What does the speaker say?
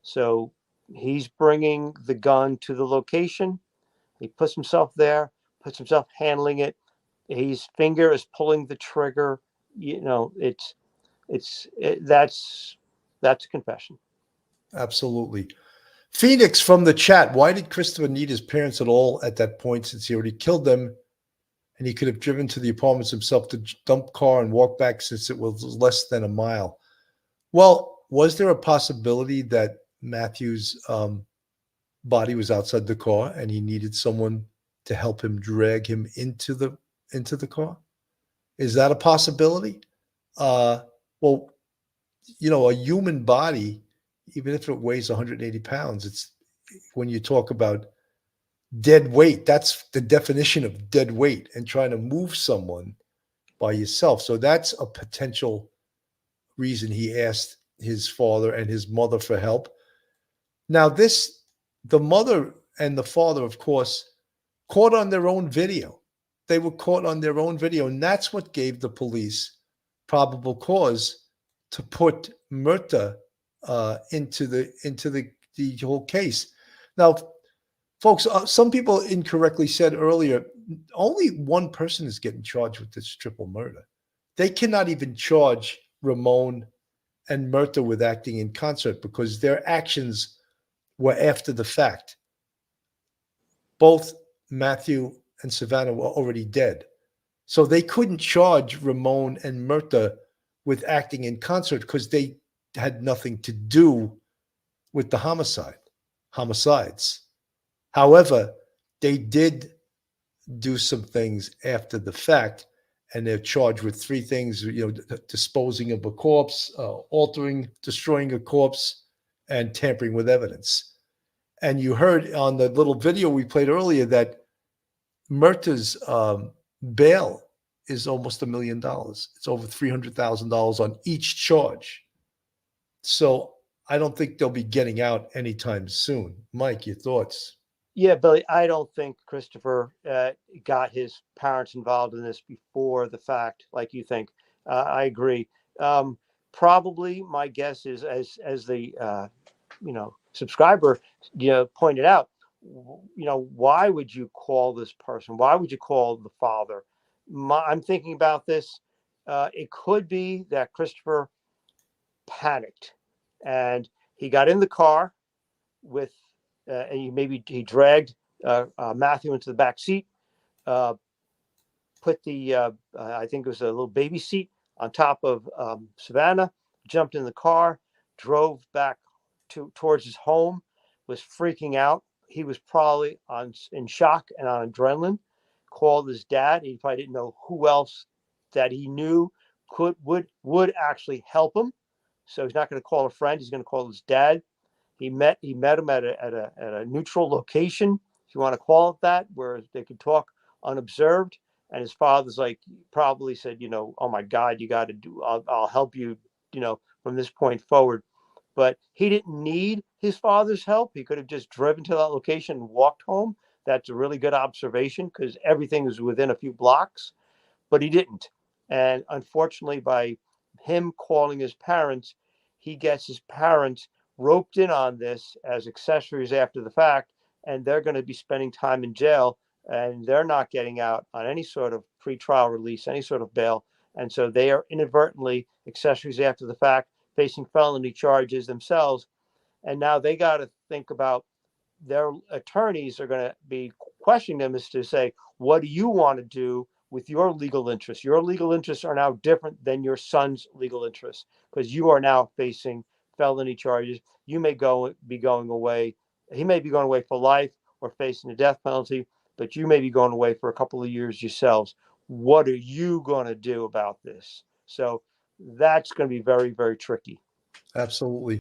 So he's bringing the gun to the location. He puts himself there, puts himself handling it. His finger is pulling the trigger. That's a confession. Absolutely. Phoenix from the chat. Why did Christopher need his parents at all at that point since he already killed them and he could have driven to the apartments himself to dump car and walk back since it was less than a mile? Well, was there a possibility that Matthew's body was outside the car and he needed someone to help him drag him into the car? Is that a possibility? Well, a human body, even if it weighs 180 pounds, it's when you talk about dead weight, that's the definition of dead weight and trying to move someone by yourself. So that's a potential reason he asked his father and his mother for help. Now, the mother and the father, of course, caught on their own video. They were caught on their own video, and that's what gave the police probable cause to put Myrta into the whole case. Now, folks, some people incorrectly said earlier, only one person is getting charged with this triple murder. They cannot even charge Ramon and Myrta with acting in concert because their actions were after the fact. Both Matthew and Savannah were already dead. So they couldn't charge Ramon and Myrta with acting in concert because they had nothing to do with the homicides. However, they did do some things after the fact, and they're charged with three things: disposing of a corpse, destroying a corpse, and tampering with evidence. And you heard on the little video we played earlier that Myrta's bail is almost $1 million. It's over $300,000 on each charge. So I don't think they'll be getting out anytime soon. Mike, your thoughts? Yeah, Billy, I don't think Christopher got his parents involved in this before the fact, like you think. I agree. Probably, my guess is, as the subscriber pointed out, why would you call this person? Why would you call the father? I'm thinking about this. It could be that Christopher panicked and he got in the car with and he dragged Matthew into the back seat, uh, put the I think it was a little baby seat on top of Savannah, jumped in the car, drove back towards his home, was freaking out. He was probably in shock and on adrenaline. Called his dad. He probably didn't know who else that he knew would actually help him. So he's not going to call a friend. He's going to call his dad. He met him at a neutral location, if you want to call it that, where they could talk unobserved. And his father's like, probably said, oh my God, you got to do. I'll help you, from this point forward. But he didn't need his father's help. He could have just driven to that location and walked home. That's a really good observation because everything is within a few blocks. But he didn't. And unfortunately, by him calling his parents, he gets his parents roped in on this as accessories after the fact, and they're going to be spending time in jail, and they're not getting out on any sort of pretrial release, any sort of bail. And so they are inadvertently accessories after the fact, facing felony charges themselves. And now they got to think about, their attorneys are going to be questioning them as to say, what do you want to do with your legal interests? Your legal interests are now different than your son's legal interests because you are now facing felony charges. You may be going away. He may be going away for life or facing the death penalty, but you may be going away for a couple of years yourselves. What are you going to do about this? So that's going to be very, very tricky. Absolutely.